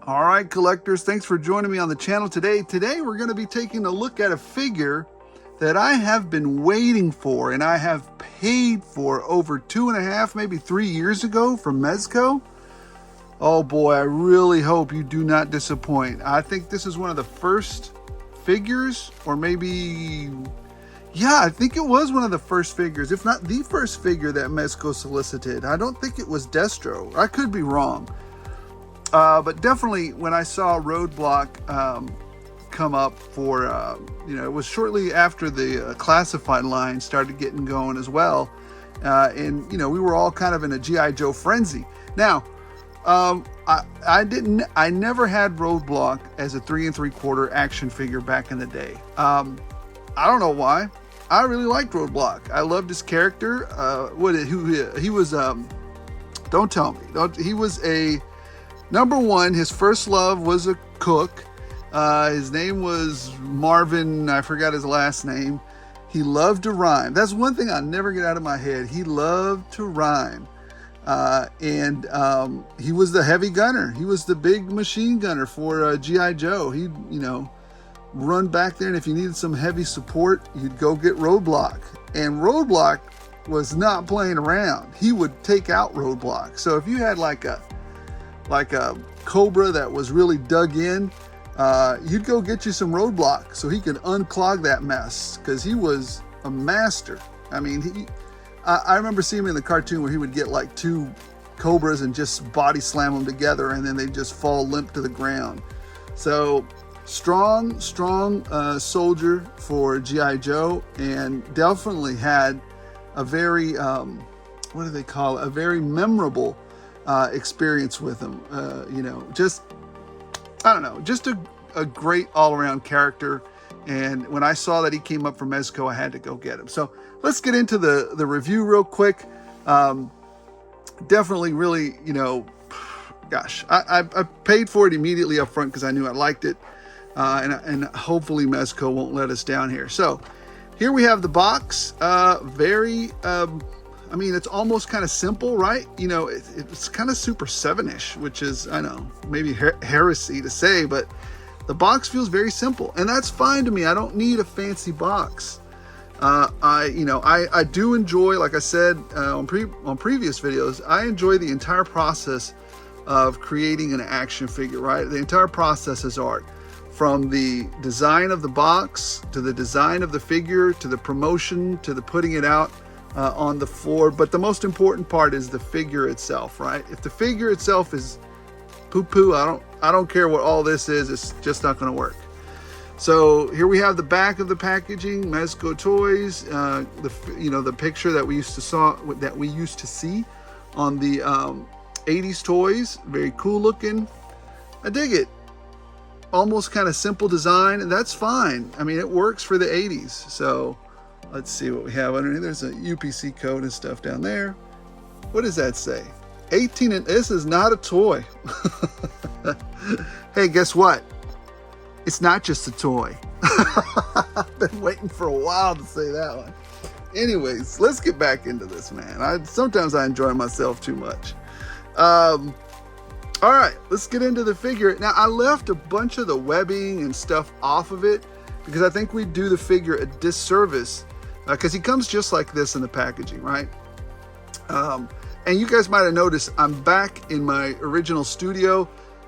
All right, collectors, thanks for joining me on the channel today. Today, we're going to be taking a look at a figure that I have been waiting for and I have paid for over 2.5, maybe 3 years ago from MEZCO. Oh boy, I really hope you do not disappoint. I think this is one of the first figures, or maybe, yeah, I think it was one of the first figures, if not the first figure that MEZCO solicited. I don't think it was Destro. I could be wrong. But definitely when I saw Roadblock come up for, it was shortly after the classified line started getting going as well. And, we were all kind of in a G.I. Joe frenzy. Now, I never had Roadblock as a 3 3/4 action figure back in the day. I don't know why. I really liked Roadblock. I loved his character. He was, don't tell me. He was a... Number one, his first love was a cook. His name was Marvin. I forgot his last name. He loved to rhyme. That's one thing I never get out of my head. He loved to rhyme. And he was the heavy gunner. He was the big machine gunner for G.I. Joe. He'd, run back there, and if you needed some heavy support, you'd go get Roadblock. And Roadblock was not playing around. He would take out Roadblock. So if you had like a Cobra that was really dug in, you'd go get you some Roadblock so he could unclog that mess, because he was a master. I mean, I remember seeing him in the cartoon where he would get like 2 Cobras and just body slam them together, and then they'd just fall limp to the ground. So strong soldier for G.I. Joe, and definitely had a very, what do they call it? A very memorable experience with him. Just a great all-around character. And when I saw that he came up from MEZCO, I had to go get him. So let's get into the review real quick. Definitely really, gosh, I paid for it immediately up front because I knew I liked it. And hopefully MEZCO won't let us down here. So here we have the box. It's almost kind of simple, right? It's kind of Super 7-ish, which is, I know, maybe heresy to say, but the box feels very simple, and that's fine to me. I don't need a fancy box. I do enjoy, like I said on previous videos, I enjoy the entire process of creating an action figure, right? The entire process is art. From the design of the box, to the design of the figure, to the promotion, to the putting it out on the floor. But the most important part is the figure itself, right? If the figure itself is poo-poo, I don't care what all this is, it's just not going to work. So here we have the back of the packaging, MEZCO Toys, the picture that we used to see on the 80s toys. Very cool looking. I dig it. Almost kind of simple design, and that's fine. I mean, it works for the 80s. So let's see what we have underneath. There's a UPC code and stuff down there. What does that say? 18, and this is not a toy. Hey, guess what? It's not just a toy. I've been waiting for a while to say that one. Anyways, let's get back into this, man. Sometimes I enjoy myself too much. All right, let's get into the figure. Now, I left a bunch of the webbing and stuff off of it because I think we do the figure a disservice, because he comes just like this in the packaging, right? And you guys might have noticed I'm back in my original studio.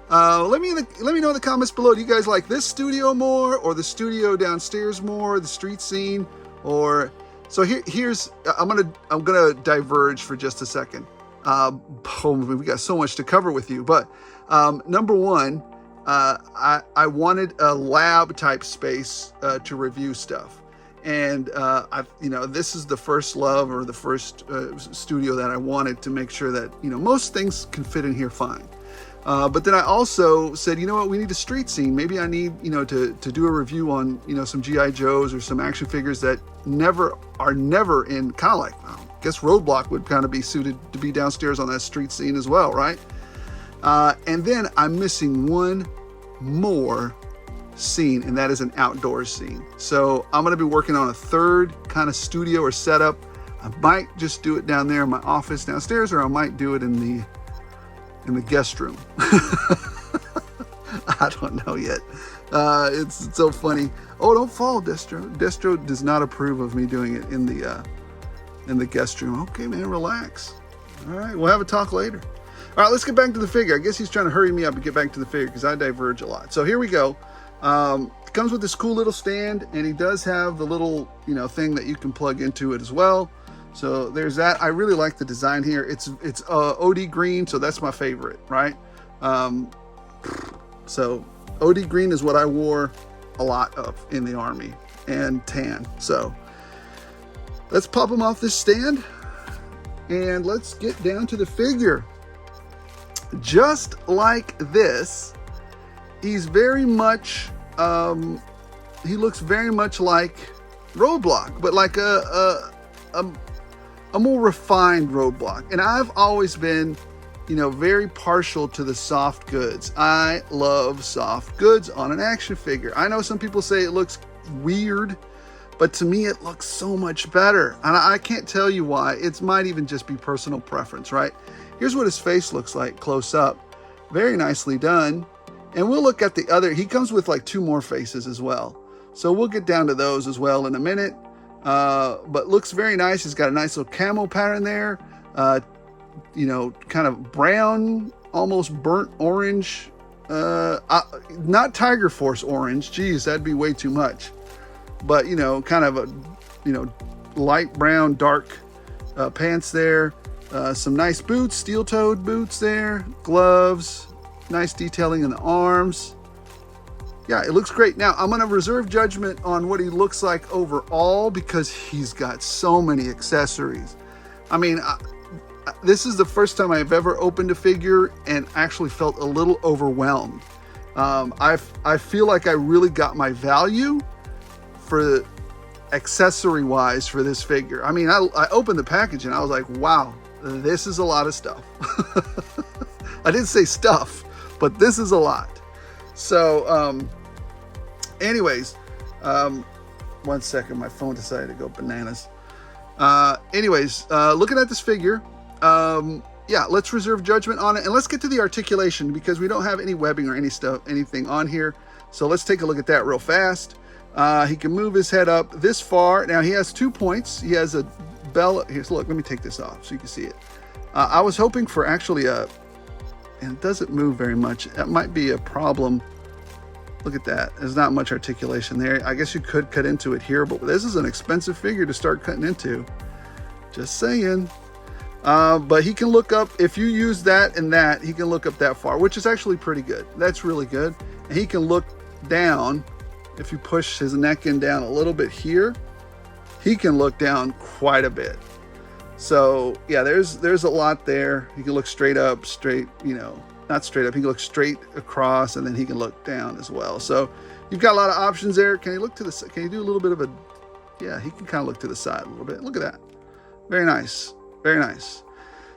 Let me know in the comments below. Do you guys like this studio more, or the studio downstairs more, the street scene? Or so here's I'm gonna diverge for just a second. We got so much to cover with you, but number one, I wanted a lab type space to review stuff. And this is the first love, or the first studio that I wanted to make sure that, most things can fit in here fine. But then I also said, you know what, we need a street scene. Maybe I need, to do a review on, some G.I. Joes or some action figures that are never in, kind of like, I guess Roadblock would kind of be suited to be downstairs on that street scene as well, right? And then I'm missing one more scene, and that is an outdoor scene. So I'm going to be working on a third kind of studio or setup. I might just do it down there in my office downstairs, or I might do it in the guest room. I don't know yet. It's so funny. Oh, don't fall, Destro. Destro does not approve of me doing it in the guest room. Okay, man, relax. All right, we'll have a talk later. All right, let's get back to the figure. I guess he's trying to hurry me up and get back to the figure because I diverge a lot. So here we go. It comes with this cool little stand, and he does have the little, thing that you can plug into it as well. So there's that. I really like the design here. It's OD green, so that's my favorite, right? So OD green is what I wore a lot of in the Army, and tan. So let's pop him off this stand and let's get down to the figure. Just like this, he's very much, he looks very much like Roadblock, but like a more refined Roadblock. And I've always been, very partial to the soft goods. I love soft goods on an action figure. I know some people say it looks weird, but to me it looks so much better. And I can't tell you why. It might even just be personal preference, right? Here's what his face looks like close up. Very nicely done. And we'll look at the other. He comes with like 2 more faces as well. So we'll get down to those as well in a minute. But looks very nice. He's got a nice little camo pattern there. Kind of brown, almost burnt orange. Not Tiger Force orange. Geez, that'd be way too much. But, kind of a, light brown, dark pants there. Some nice boots, steel-toed boots there. Gloves. Nice detailing in the arms. Yeah, it looks great. Now, I'm going to reserve judgment on what he looks like overall because he's got so many accessories. I mean, this is the first time I've ever opened a figure and actually felt a little overwhelmed. I feel like I really got my value for accessory-wise for this figure. I mean, I opened the package and I was like, wow, this is a lot of stuff. I didn't say stuff, but this is a lot. So, anyways, 1 second, my phone decided to go bananas. Looking at this figure, yeah, let's reserve judgment on it, and let's get to the articulation because we don't have any webbing or anything on here. So let's take a look at that real fast. He can move his head up this far. Now he has 2 points. He has a bell. Here's, look, let me take this off so you can see it. I was hoping for actually and it doesn't move very much. That might be a problem. Look at that. There's not much articulation there. I guess you could cut into it here, but this is an expensive figure to start cutting into. Just saying. But he can look up, if you use that and that, he can look up that far, which is actually pretty good. That's really good. And he can look down. If you push his neck in down a little bit here, he can look down quite a bit. So yeah, there's a lot there. He can look straight up, not straight up. He can look straight across, and then he can look down as well. So you've got a lot of options there. Can you look to the? Can you do a little bit of a? Yeah, he can kind of look to the side a little bit. Look at that. Very nice. Very nice.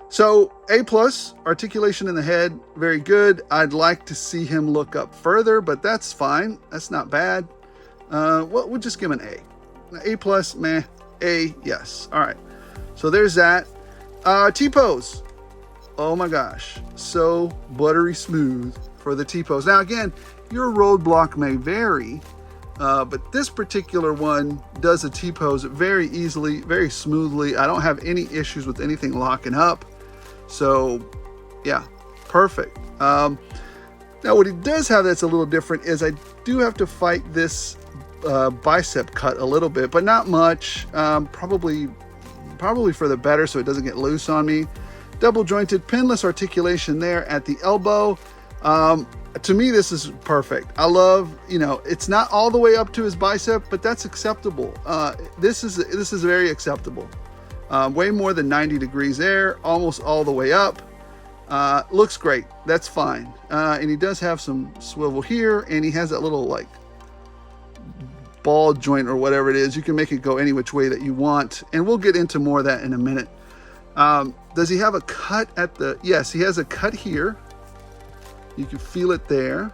So A+, articulation in the head, very good. I'd like to see him look up further, but that's fine. That's not bad. We'll just give him an A. A+, meh. A, yes. All right. So there's that. T-pose. Oh my gosh. So buttery smooth for the T-pose. Now again, your Roadblock may vary, but this particular one does a T-pose very easily, very smoothly. I don't have any issues with anything locking up. So yeah, perfect. Now what he does have that's a little different is I do have to fight this bicep cut a little bit, but not much. Probably for the better so it doesn't get loose on me. Double jointed pinless articulation there at the elbow. To me, this is perfect. I love, it's not all the way up to his bicep, but that's acceptable. This is very acceptable. Way more than 90 degrees there, almost all the way up. Looks great. That's fine. And he does have some swivel here, and he has that little like ball joint or whatever it is. You can make it go any which way that you want, and we'll get into more of that in a minute. Does he have a cut at the? Yes, he has a cut here. You can feel it there.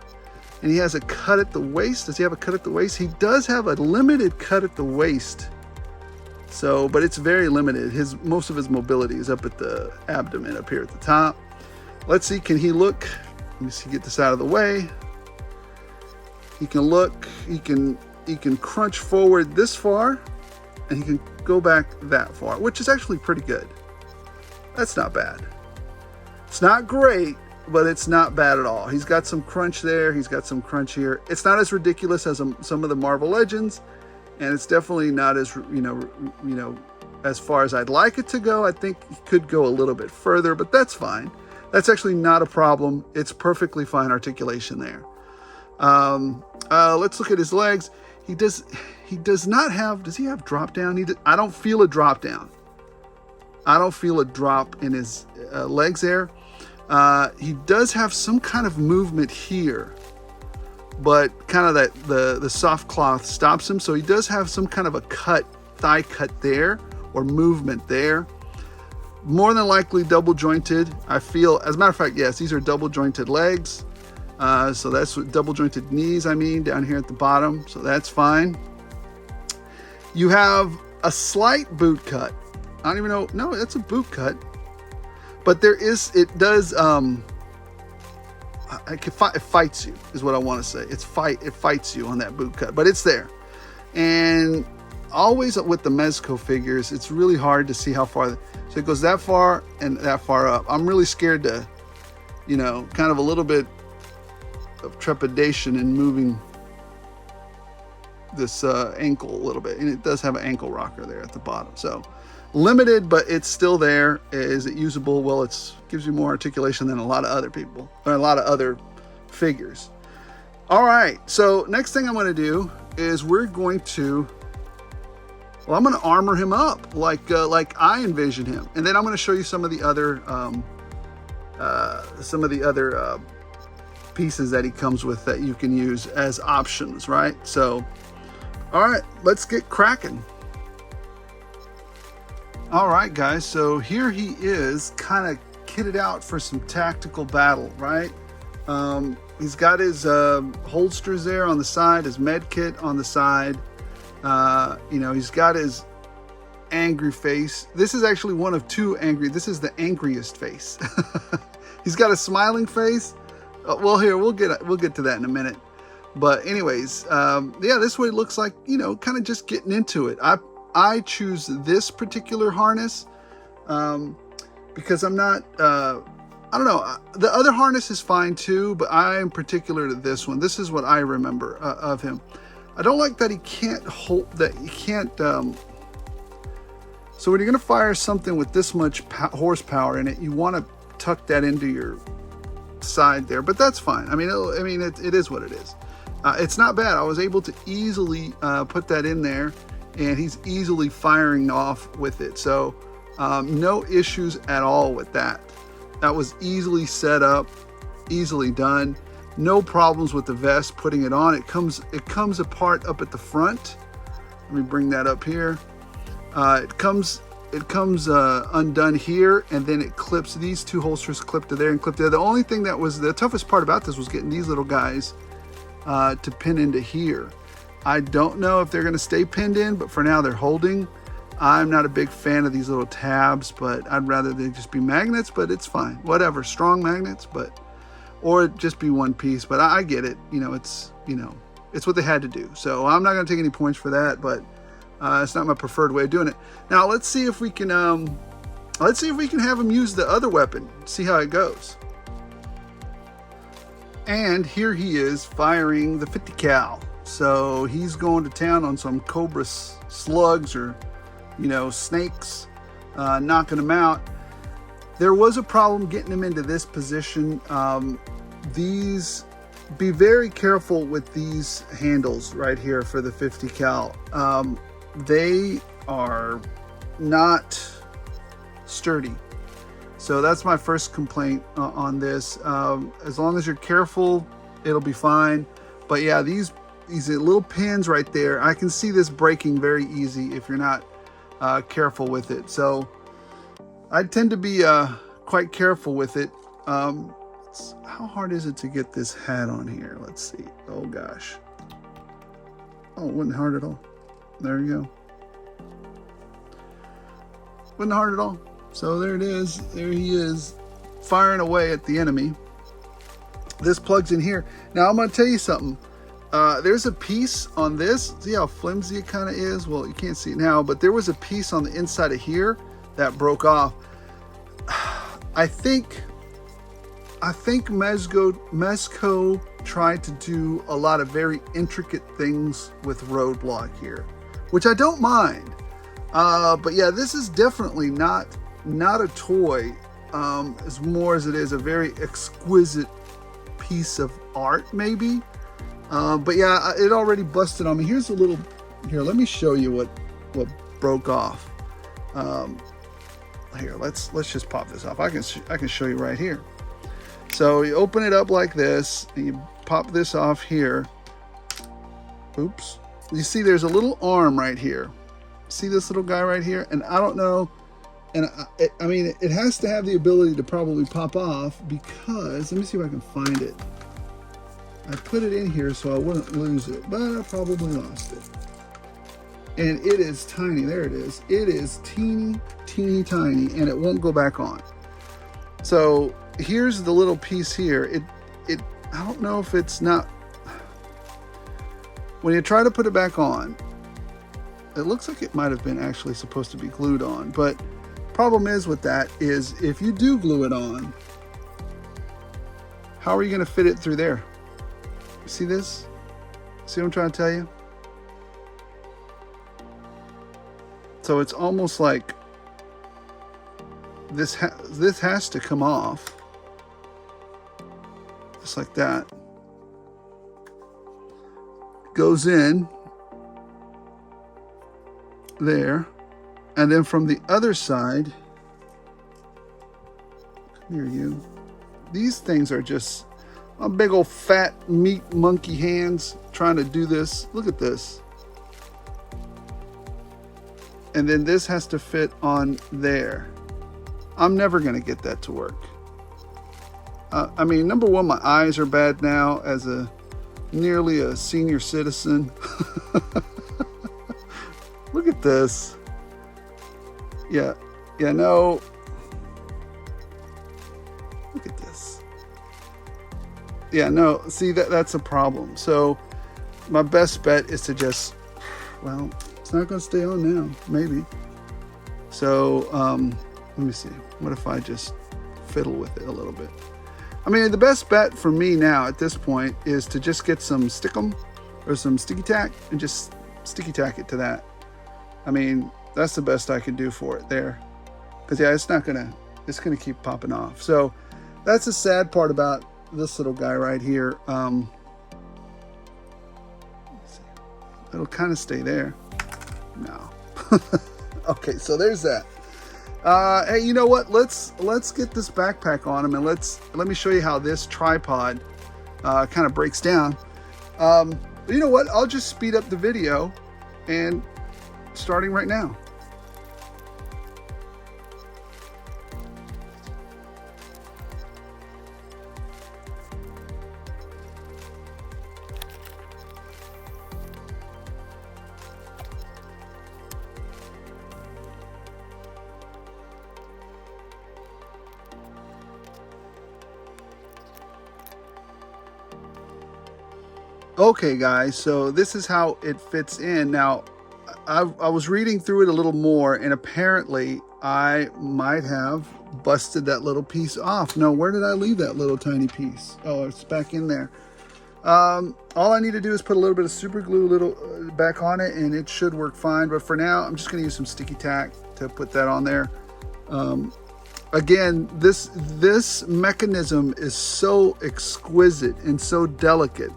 And he has a cut at the waist. Does he have a cut at the waist? He does have a limited cut at the waist. So, but it's very limited. Most of his mobility is up at the abdomen, up here at the top. Let's see, can he look? Let me see, get this out of the way. He can look, he can crunch forward this far, and he can go back that far, which is actually pretty good. That's not bad. It's not great, but it's not bad at all. He's got some crunch there. He's got some crunch here. It's not as ridiculous as some of the Marvel Legends, and it's definitely not as, as far as I'd like it to go. I think he could go a little bit further, but that's fine. That's actually not a problem. It's perfectly fine articulation there. Let's look at his legs. He does not have, does he have drop down? I don't feel a drop down. I don't feel a drop in his legs there. He does have some kind of movement here, but kind of the soft cloth stops him. So he does have some kind of a thigh cut there, or movement there. More than likely double jointed. I feel, as a matter of fact, yes, these are double jointed legs. So that's what double jointed knees, I mean, down here at the bottom. So that's fine. You have a slight boot cut. I don't even know. No, that's a boot cut. But it fights you, is what I want to say. It fights you on that boot cut, but it's there. And always with the MEZCO figures, it's really hard to see how far. So it goes that far and that far up. I'm really scared to, kind of a little bit of trepidation in moving this ankle a little bit. And it does have an ankle rocker there at the bottom. So limited, but it's still there. Is it usable? Well, it gives you more articulation than a lot of other people, or a lot of other figures. All right, so next thing I'm going to do is I'm going to armor him up like I envision him, and then I'm going to show you some of the other pieces that he comes with that you can use as options, right? So, all right, let's get cracking. All right, guys, so here he is, kind of kitted out for some tactical battle, right? He's got his holsters there on the side, his med kit on the side. He's got his angry face. This is actually one of two angry. This is the angriest face. He's got a smiling face. Well, here, we'll get to that in a minute. But anyways, this is what it looks like, kind of just getting into it. I choose this particular harness because I'm not, I don't know, the other harness is fine too, but I am particular to this one. This is what I remember of him. I don't like that he can't hold, that he can't, so when you're going to fire something with this much horsepower in it, you want to tuck that into your side there, but that's fine. I mean, it is what it is. It's not bad. I was able to easily put that in there, and he's easily firing off with it. So no issues at all with that. That was easily set up, easily done. No problems with the vest, putting it on. It comes apart up at the front. Let me bring that up here. It comes undone here, and then it clips. These two holsters clip to there and clip there. The only thing that was the toughest part about this was getting these little guys to pin into here. I don't know if they're going to stay pinned in, but for now they're holding. I'm not a big fan of these little tabs, but I'd rather they just be magnets, but it's fine. Whatever, strong magnets, or just be one piece. But I get it. It's what they had to do. So I'm not going to take any points for that, but it's not my preferred way of doing it. Now let's see if we can have him use the other weapon. See how it goes. And here he is firing the 50 cal. So he's going to town on some cobra slugs or, snakes, knocking them out. There was a problem getting him into this position. Be very careful with these handles right here for the 50 cal. They are not sturdy. So that's my first complaint on this. As long as you're careful, it'll be fine. But yeah, these little pins right there, I can see this breaking very easy if you're not careful with it. So I tend to be quite careful with it. How hard is it to get this hat on here? Let's see. Oh gosh. Oh, it wasn't hard at all. There you go. Wasn't hard at all. So there it is. There he is, firing away at the enemy. This plugs in here. Now I'm going to tell you something. There's a piece on this. See how flimsy it kind of is? Well, you can't see it now, but there was a piece on the inside of here that broke off. I think MEZCO tried to do a lot of very intricate things with Roadblock here, which I don't mind. But yeah, this is definitely not a toy, as more as it is a very exquisite piece of art, maybe. But yeah, it already busted on me. Here's a little, here, let me show you what broke off. Here, let's just pop this off. I can show you right here. So you open it up like this, and you pop this off here. Oops. You see there's a little arm right here. See this little guy right here? And I don't know, and I mean, it has to have the ability to probably pop off, because, let me see if I can find it. I put it in here so I wouldn't lose it, but I probably lost it. And it is tiny. There it is. It is teeny tiny, and it won't go back on. So here's the little piece here. I don't know if it's not, when you try to put it back on, it looks like it might have been actually supposed to be glued on. But problem is with that is, if you do glue it on, how are you going to fit it through there? See this? See what I'm trying to tell you? So it's almost like this has to come off, just like that. Goes in there, and then from the other side, come here, you. These things are just a big old fat meat monkey hands trying to do this. Look at this. And then this has to fit on there. I'm never going to get that to work. I mean, number one, my eyes are bad now as nearly a senior citizen. Look at this. Yeah, no. Look at this. Yeah, no, see, that's a problem. So my best bet is to just, well, it's not going to stay on now, maybe. So let me see. What if I just fiddle with it a little bit? I mean, the best bet for me now at this point is to just get some Stickum or some sticky tack and just sticky tack it to that. I mean, that's the best I can do for it there. Because yeah, it's gonna keep popping off. So that's the sad part about this little guy right here. It'll kind of stay there. No. Okay, so there's that. Hey, you know what? Let's get this backpack on him, and let me show you how this tripod kind of breaks down. But you know what? I'll just speed up the video, and starting right now. Okay guys, so this is how it fits in. Now, I was reading through it a little more, and apparently I might have busted that little piece off. No, where did I leave that little tiny piece? Oh, it's back in there. All I need to do is put a little bit of super glue back on it, and it should work fine. But for now, I'm just going to use some sticky tack to put that on there. Again, this mechanism is so exquisite and so delicate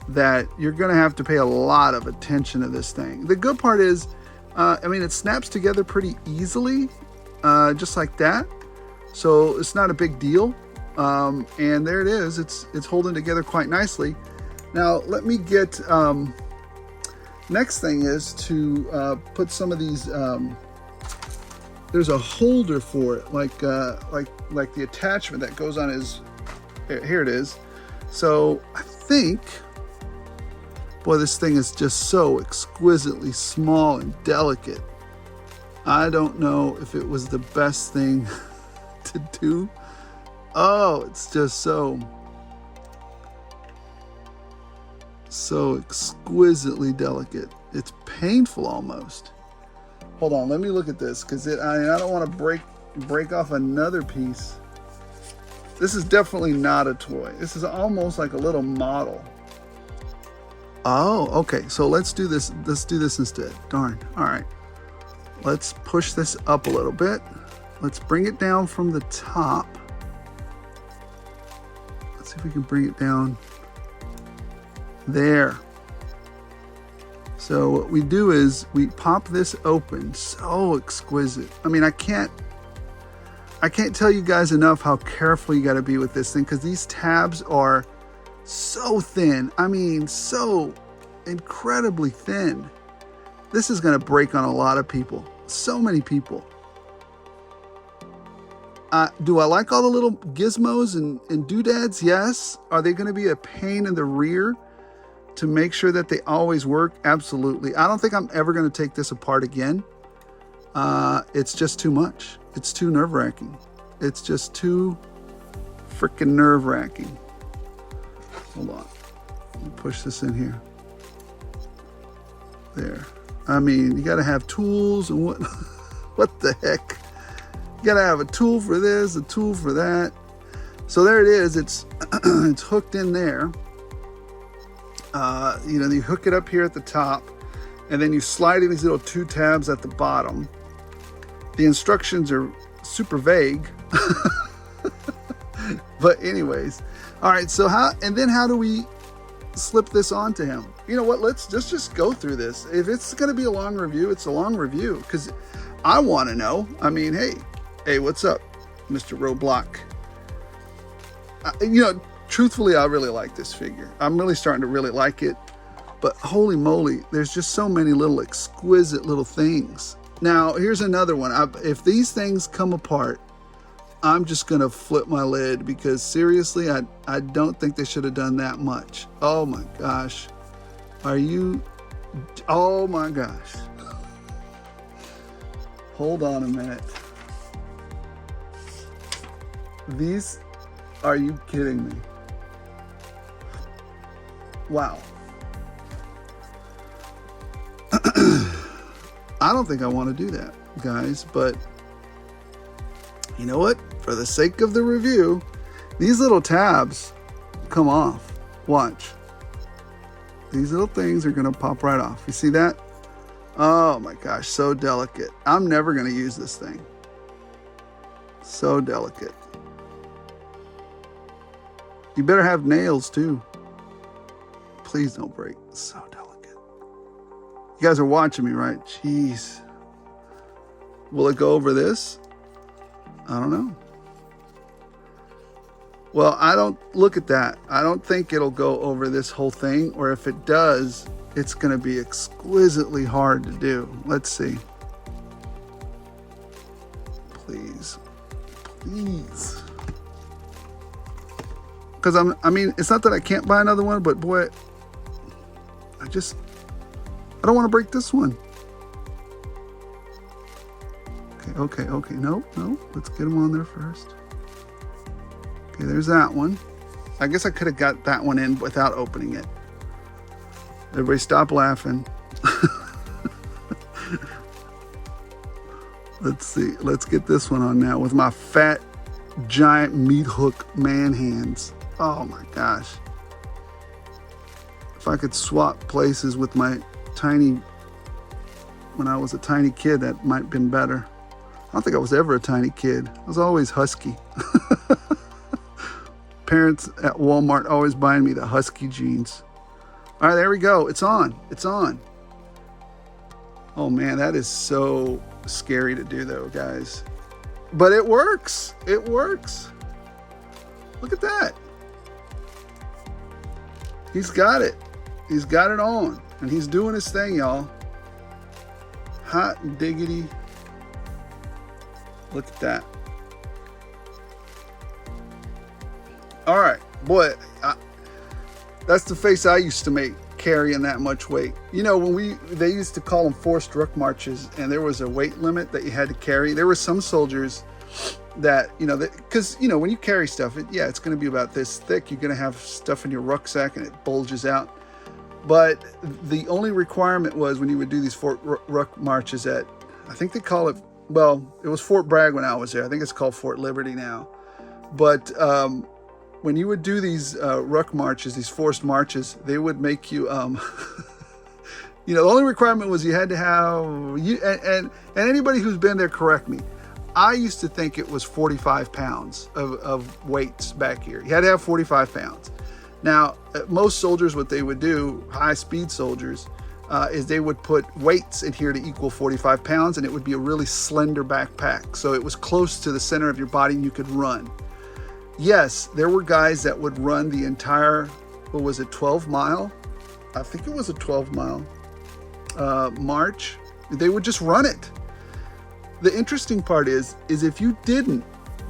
that you're going to have to pay a lot of attention to this thing. The good part is, I mean, it snaps together pretty easily, just like that. So it's not a big deal. And there it is. It's holding together quite nicely. Now let me get, next thing is to put some of these, there's a holder for it, like the attachment that goes on his, here it is. So I think, boy, this thing is just so exquisitely small and delicate. I don't know if it was the best thing to do. Oh, it's just so So exquisitely delicate. It's painful almost. Hold on, let me look at this, because I don't want to break off another piece. This is definitely not a toy. This is almost like a little model. Oh, okay. So let's do this. Let's do this instead. Darn. All right. Let's push this up a little bit. Let's bring it down from the top. Let's see if we can bring it down there. So what we do is we pop this open. So exquisite. I mean, I can't tell you guys enough how careful you got to be with this thing, because these tabs are so thin. I mean, so incredibly thin. This is going to break on a lot of people. So many people. Do I like all the little gizmos and doodads? Yes. Are they going to be a pain in the rear to make sure that they always work? Absolutely. I don't think I'm ever going to take this apart again. It's just too much. It's too nerve-wracking. It's just too freaking nerve-wracking. Hold on. Let me push this in here. There. I mean, you got to have tools and what? What the heck? You got to have a tool for this, a tool for that. So there it is. It's it's hooked in there. You hook it up here at the top, and then you slide in these little 2 tabs at the bottom. The instructions are super vague. But anyways, all right. So how do we slip this onto him? You know what? Let's just go through this. If it's going to be a long review, it's a long review, because I want to know. I mean, hey, what's up, Mr. Roadblock? Truthfully, I really like this figure. I'm really starting to really like it. But holy moly, there's just so many little exquisite little things. Now, here's another one. If these things come apart, I'm just going to flip my lid, because seriously, I don't think they should have done that much. Oh my gosh. Oh my gosh. Hold on a minute. Are you kidding me? Wow. I don't think I want to do that, guys, but you know what? For the sake of the review, these little tabs come off. Watch. These little things are going to pop right off. You see that? Oh my gosh, so delicate. I'm never going to use this thing. So delicate. You better have nails too. Please don't break. So delicate. You guys are watching me, right? Jeez. Will it go over this? I don't know. Well, I don't look at that. I don't think it'll go over this whole thing, or if it does, it's going to be exquisitely hard to do. Let's see. Please. Please. Because I mean, it's not that I can't buy another one, but boy, I don't want to break this one. Okay. No. Let's get them on there first. Okay, there's that one. I guess I could have got that one in without opening it. Everybody stop laughing. Let's see. Let's get this one on now with my fat, giant meat hook man hands. Oh my gosh. If I could swap places with my when I was a tiny kid, that might have been better. I don't think I was ever a tiny kid. I was always husky. Parents at Walmart always buying me the husky jeans. All right, there we go. It's on. It's on. Oh man, that is so scary to do though, guys. But it works. It works. Look at that. He's got it. He's got it on. And he's doing his thing, y'all. Hot diggity. Look at that. All right, boy, that's the face I used to make carrying that much weight. You know, they used to call them forced ruck marches, and there was a weight limit that you had to carry. There were some soldiers that, because, when you carry stuff, it's going to be about this thick. You're going to have stuff in your rucksack and it bulges out. But the only requirement was when you would do these Fort Ruck marches at, I think they call it, well, it was Fort Bragg when I was there. I think it's called Fort Liberty now. But when you would do these Ruck marches, these forced marches, they would make you, you know, the only requirement was you had to have, and anybody who's been there, correct me. I used to think it was 45 pounds of weights back here. You had to have 45 pounds. Now, most soldiers, what they would do, high-speed soldiers, is they would put weights in here to equal 45 pounds, and it would be a really slender backpack. So it was close to the center of your body, and you could run. Yes, there were guys that would run the entire, what was it, 12-mile? I think it was a 12-mile march. They would just run it. The interesting part is if you didn't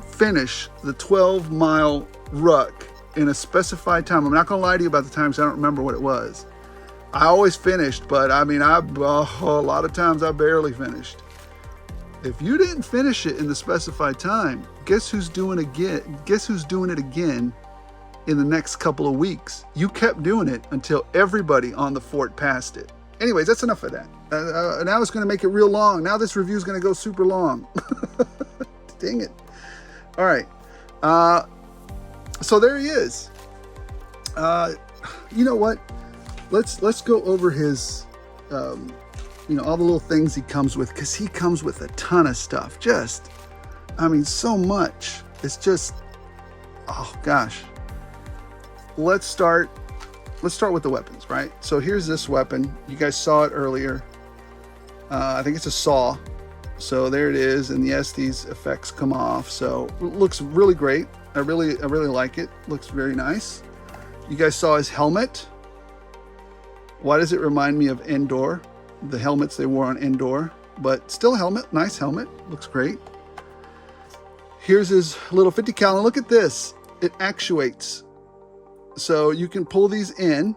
finish the 12-mile ruck in a specified time, I'm not going to lie to you about the times, I don't remember what it was. I always finished, but I mean, a lot of times I barely finished. If you didn't finish it in the specified time, guess who's doing it again in the next couple of weeks? You kept doing it until everybody on the fort passed it. Anyways, that's enough of that. Now it's going to make it real long. Now this review is going to go super long. Dang it. All right. So there he is. You know what? Let's go over his, you know, all the little things he comes with, because he comes with a ton of stuff. Just, I mean, so much. It's just, oh gosh. Let's start with the weapons, right? So here's this weapon. You guys saw it earlier. I think it's a saw. So there it is. And yes, these effects come off. So it looks really great. I really like it. Looks very nice. You guys saw his helmet. Why does it remind me of Endor? The helmets they wore on Endor, but still a helmet. Nice helmet. Looks great. Here's his little 50 cal. And look at this. It actuates. So you can pull these in,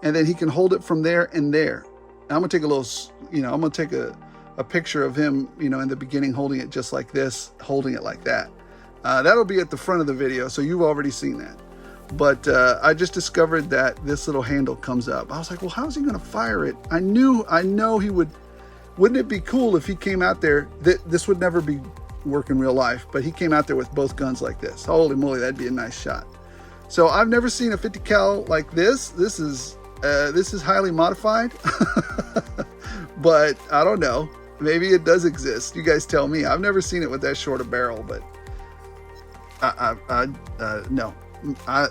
and then he can hold it from there and there. Now I'm gonna take a little, you know, I'm gonna take a picture of him, you know, in the beginning holding it just like this, holding it like that. That'll be at the front of the video, so you've already seen that. But I just discovered that this little handle comes up. I was like, well, how's he gonna fire it? I know he would. Wouldn't it be cool if he came out there? This would never be work in real life, but he came out there with both guns like this. Holy moly, that'd be a nice shot. So I've never seen a 50 cal like this. This is highly modified, but I don't know. Maybe it does exist. You guys tell me. I've never seen it with that short a barrel, but no.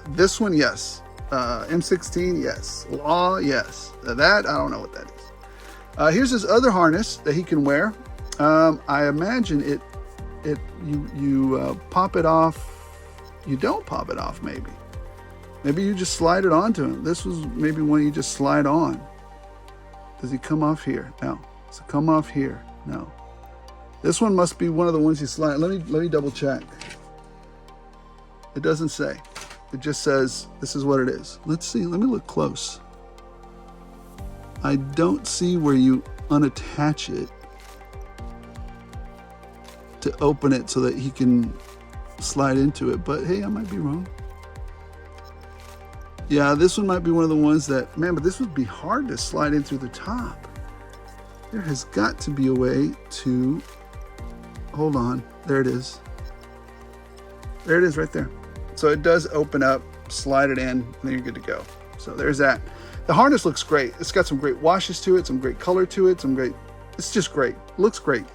This one, yes. M16, yes. Law, yes. That, I don't know what that is. Here's his other harness that he can wear. I imagine you pop it off. You don't pop it off, maybe. Maybe you just slide it onto him. This was maybe one you just slide on. Does he come off here? No. Does it come off here? No. This one must be one of the ones you slide. Let me double check. It doesn't say. It just says this is what it is. Let's see. Let me look close. I don't see where you unattach it to open it so that he can slide into it. But hey, I might be wrong. Yeah, this one might be one of the ones that, man, but this would be hard to slide in through the top. There has got to be a way to, hold on, there it is. There it is right there. So it does open up, slide it in, and then you're good to go. So there's that. The harness looks great. It's got some great washes to it, some great color to it, it's just great. Looks great.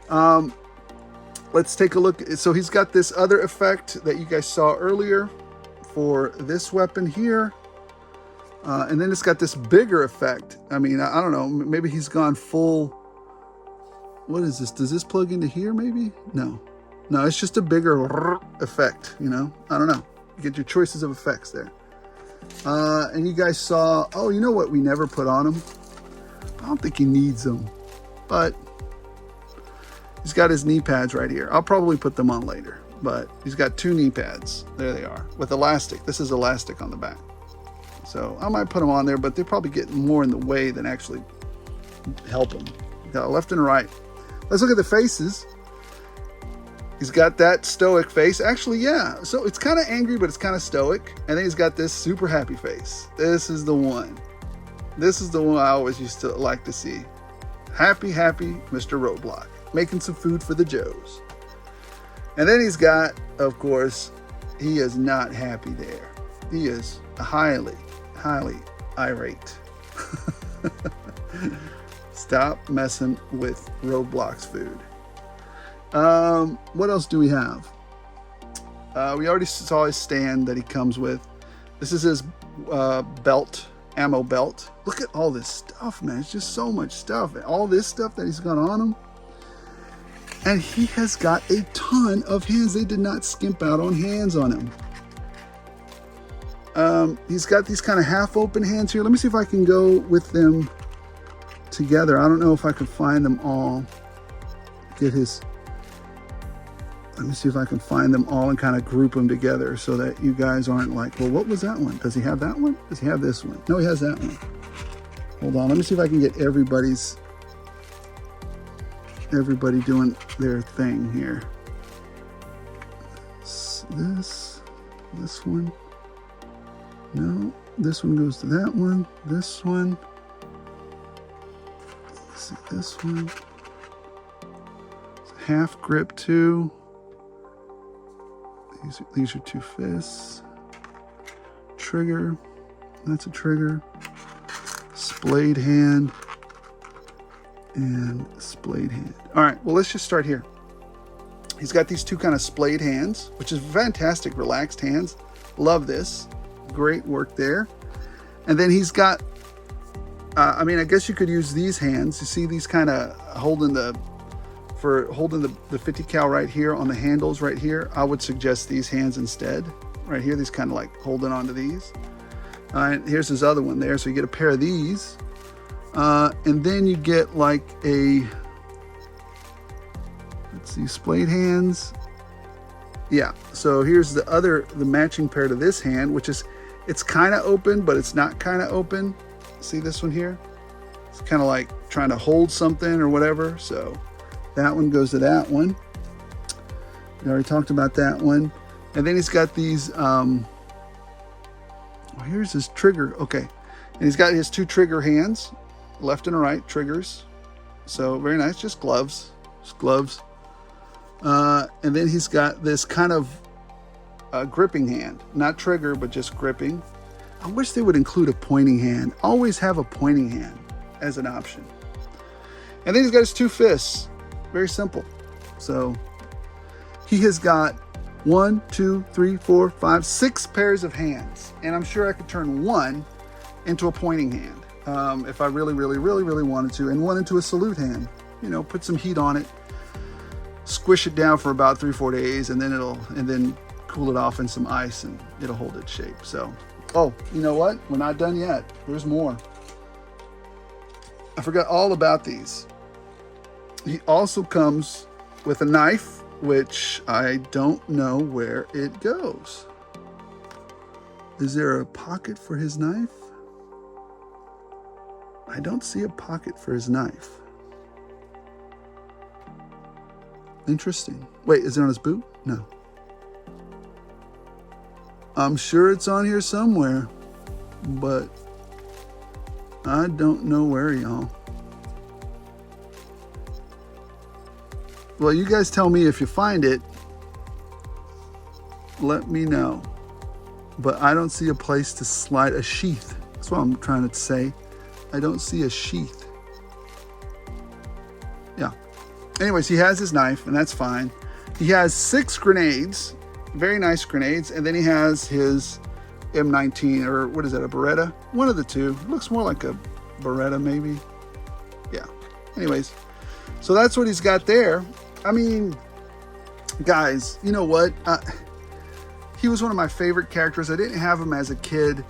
Let's take a look. So he's got this other effect that you guys saw earlier for this weapon here. And then it's got this bigger effect. I mean, I don't know, maybe he's gone full. What is this? Does this plug into here maybe? No, it's just a bigger effect, you know? I don't know. You get your choices of effects there. And you guys saw, oh, you know what we never put on him? I don't think he needs them, but he's got his knee pads right here. I'll probably put them on later, but he's got 2 knee pads. There they are with elastic. This is elastic on the back. So I might put them on there, but they probably get more in the way than actually help him. Got a left and a right. Let's look at the faces. He's got that stoic face. Actually, yeah. So it's kind of angry, but it's kind of stoic. And then he's got this super happy face. This is the one. This is the one I always used to like to see. Happy, happy Mr. Roadblock. Making some food for the Joes. And then he's got, of course, he is not happy there. He is highly, highly irate. Stop messing with Roadblock's food. What else do we have? We already saw his stand that he comes with. This is his belt, ammo belt. Look at all this stuff, man. It's just so much stuff. All this stuff that he's got on him. And he has got a ton of hands. They did not skimp out on hands on him. He's got these kind of half open hands here. Let me see if I can go with them together. I don't know if I can find them all. Let me see if I can find them all and kind of group them together so that you guys aren't like, well, what was that one? Does he have that one? Does he have this one? No, he has that one. Hold on. Let me see if I can get everybody doing their thing here. This one. No, this one goes to that one. This one. Let's see, this one. It's half grip too. These are two fists. Trigger. That's a trigger. Splayed hand. And splayed hand. All right, well, let's just start here. He's got these two kind of splayed hands, which is fantastic, relaxed hands. Love this. Great work there. And then he's got, I mean, I guess you could use these hands. You see these kind of holding the 50 cal right here on the handles right here. I would suggest these hands instead. Right here, these kind of like holding onto these. All right, here's his other one there. So you get a pair of these. And then you get like a, let's see, splayed hands. Yeah, so here's the matching pair to this hand, which is, it's kind of open, but it's not kind of open. See this one here? It's kind of like trying to hold something or whatever. So that one goes to that one. We already talked about that one. And then he's got these, here's his trigger. Okay. And he's got his two trigger hands, left and right triggers. So very nice, just gloves, and then he's got this kind of gripping hand, not trigger, but just gripping. I wish they would include a pointing hand. Always have a pointing hand as an option. And then he's got his two fists, very simple. So he has got 1, 2, 3, 4, 5, 6 pairs of hands. And I'm sure I could turn one into a pointing hand if I really wanted to, and one into a salute hand. You know, put some heat on it, squish it down for about 3-4 days, and then cool it off in some ice, and it'll hold its shape. So, oh, you know what? We're not done yet. There's more. I forgot all about these. He also comes with a knife, which I don't know where it goes. Is there a pocket for his knife? I don't see a pocket for his knife. Interesting. Wait, is it on his boot? No. I'm sure it's on here somewhere, but I don't know where, y'all. Well, you guys tell me if you find it. Let me know. But I don't see a place to slide a sheath. That's what I'm trying to say. I don't see a sheath. Yeah. Anyways, he has his knife, and that's fine. He has 6 grenades, very nice grenades, and then he has his M19, or what is that, a Beretta? One of the two. It looks more like a Beretta, maybe. Yeah. Anyways, so that's what he's got there. I mean, guys, you know what? He was one of my favorite characters. I didn't have him as a kid.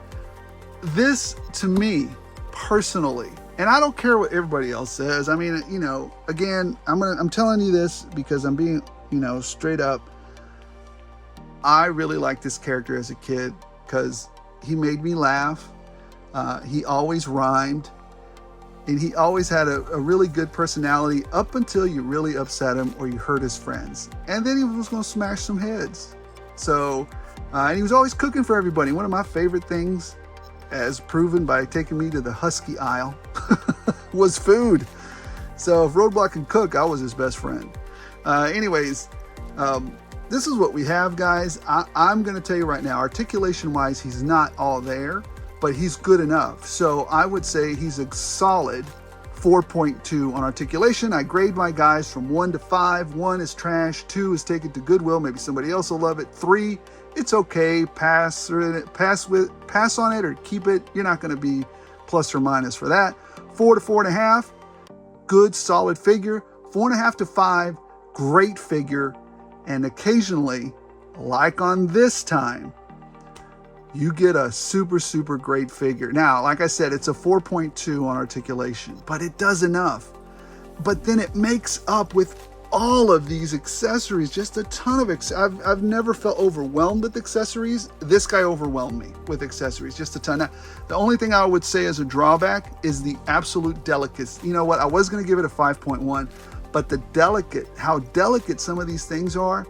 This, to me, personally, and I don't care what everybody else says. I mean, you know, again, I'm telling you this because I'm being, you know, straight up. I really liked this character as a kid because he made me laugh. He always rhymed, And he always had a really good personality up until you really upset him or you hurt his friends. And then he was going to smash some heads. So, and he was always cooking for everybody. One of my favorite things, as proven by taking me to the Husky aisle, was food. So if Roadblock can cook, I was his best friend. Anyways, this is what we have, guys. I'm going to tell you right now, articulation-wise, he's not all there, but he's good enough. So I would say he's a solid 4.2 on articulation. I grade my guys from 1 to 5. 1 is trash. 2 is take it to Goodwill. Maybe somebody else will love it. 3, it's okay. Pass on it or keep it. You're not going to be plus or minus for that. 4 to 4.5, good solid figure. 4.5 to 5, great figure. And occasionally, like on this time, you get a super, super great figure. Now, like I said, it's a 4.2 on articulation, but it does enough. But then it makes up with all of these accessories, just a ton of I've never felt overwhelmed with accessories. This guy overwhelmed me with accessories, just a ton. Now, the only thing I would say as a drawback is the absolute delicacy. You know what? I was going to give it a 5.1, but how delicate some of these things are,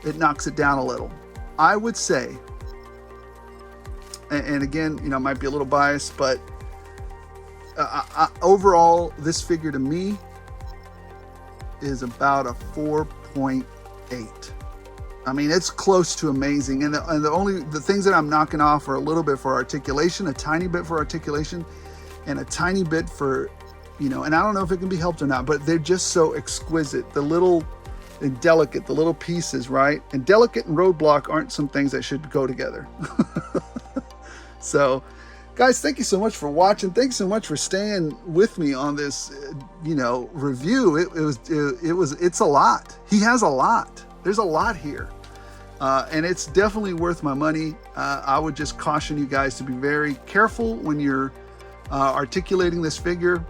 it knocks it down a little. I would say, and again, you know, I might be a little biased, but overall, this figure to me is about a 4.8. I mean, it's close to amazing. And the things that I'm knocking off are a little bit for articulation, a tiny bit for articulation, and a tiny bit for, you know, and I don't know if it can be helped or not, but they're just so exquisite. The little and delicate, the little pieces, right? And delicate and Roadblock aren't some things that should go together. So, guys, thank you so much for watching. Thanks so much for staying with me on this, you know, review. It's a lot. He has a lot. There's a lot here. And it's definitely worth my money. I would just caution you guys to be very careful when you're articulating this figure.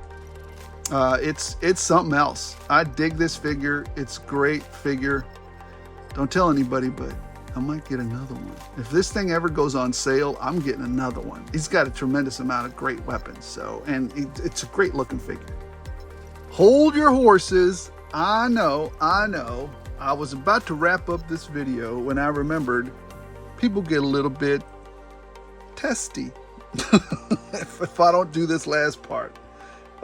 It's something else. I dig this figure. It's a great figure. Don't tell anybody, but I might get another one. If this thing ever goes on sale, I'm getting another one. He's got a tremendous amount of great weapons. So, and it's a great looking figure. Hold your horses. I know. I was about to wrap up this video when I remembered people get a little bit testy if I don't do this last part.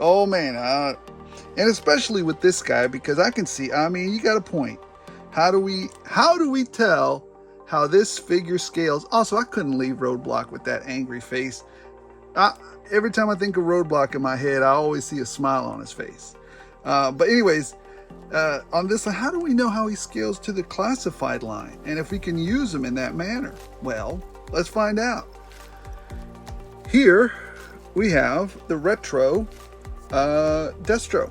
Oh man, and especially with this guy, because I can see, I mean, you got a point. How do we tell how this figure scales? Also, I couldn't leave Roadblock with that angry face. Every time I think of Roadblock in my head, I always see a smile on his face. But anyways, on this, how do we know how he scales to the classified line? And if we can use him in that manner? Well, let's find out. Here we have the retro Destro.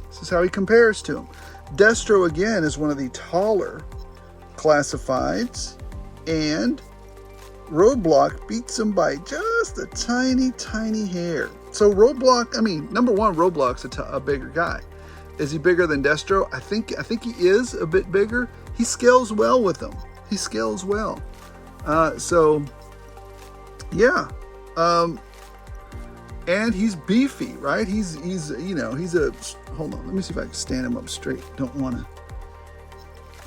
This is how he compares to him. Destro, again, is one of the taller classifieds, and Roadblock beats him by just a tiny, tiny hair. So Roadblock, I mean, number one, Roadblock's a bigger guy. Is he bigger than Destro? I think he is a bit bigger. He scales well with him. He scales well. So, yeah. And he's beefy, right? He's you know, hold on, let me see if I can stand him up straight. Don't want to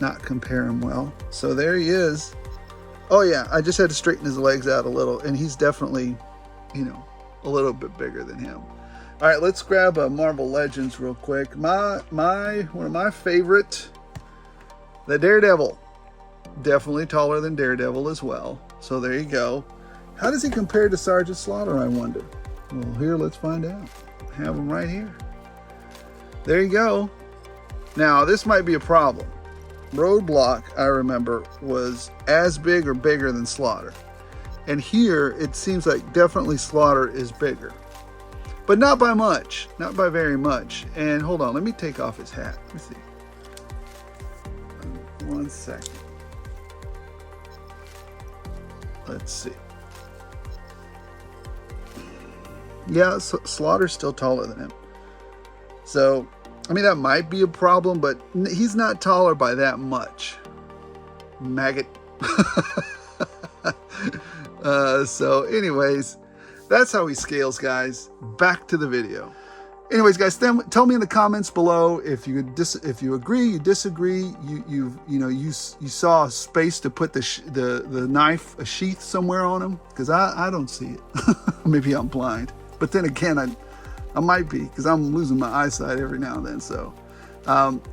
not compare him well. So there he is. Oh yeah, I just had to straighten his legs out a little, and he's definitely, you know, a little bit bigger than him. All right, let's grab a Marvel Legends real quick. One of my favorite, the Daredevil. Definitely taller than Daredevil as well. So there you go. How does he compare to Sergeant Slaughter, I wonder? Well, here, let's find out. I have him right here. There you go. Now, this might be a problem. Roadblock, I remember, was as big or bigger than Slaughter. And here, it seems like definitely Slaughter is bigger. But not by much. Not by very much. And hold on, let me take off his hat. Let me see. 1 second. Let's see. Yeah, Slaughter's still taller than him. So, I mean, that might be a problem, but he's not taller by that much. Maggot. So anyways, That's how he scales, guys. Back to the video. Anyways, guys, tell me in the comments below if you agree, you disagree, you saw a space to put the knife, a sheath somewhere on him, because I don't see it. Maybe I'm blind, but then again I might be, because I'm losing my eyesight every now and then. So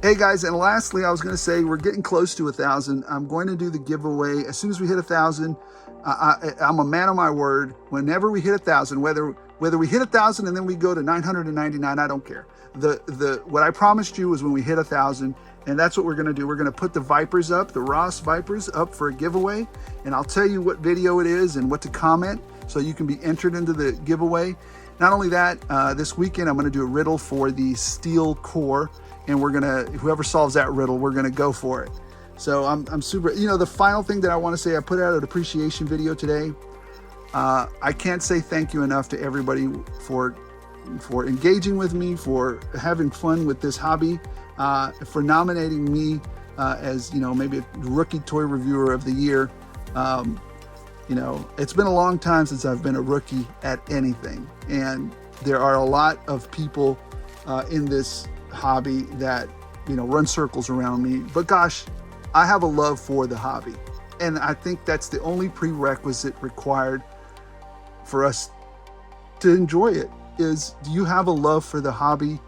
hey guys, and lastly, I was going to say we're getting close to 1,000. I'm going to do the giveaway as soon as we hit 1,000. I'm a man of my word. Whenever we hit 1,000, whether we hit 1,000 and then we go to 999, I don't care. What I promised you was when we hit 1,000, and that's what we're going to do. We're going to put the Vipers up, the Ross Vipers up for a giveaway, and I'll tell you what video it is and what to comment so you can be entered into the giveaway. Not only that, this weekend I'm going to do a riddle for the steel core, and whoever solves that riddle, we're going to go for it. So I'm super, the final thing that I want to say, I put out an appreciation video today. I can't say thank you enough to everybody for engaging with me, for having fun with this hobby, for nominating me as, maybe a rookie toy reviewer of the year. It's been a long time since I've been a rookie at anything. And there are a lot of people in this hobby that, run circles around me. But gosh, I have a love for the hobby. And I think that's the only prerequisite required for us to enjoy it, is, do you have a love for the hobby,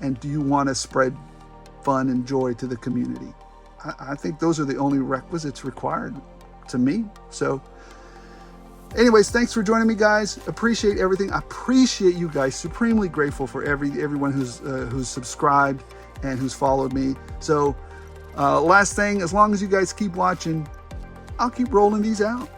and do you want to spread fun and joy to the community? I think those are the only requisites required to me. So anyways, thanks for joining me, guys. Appreciate everything. I appreciate you guys. Supremely grateful for everyone who's subscribed and who's followed me. So last thing, as long as you guys keep watching, I'll keep rolling these out.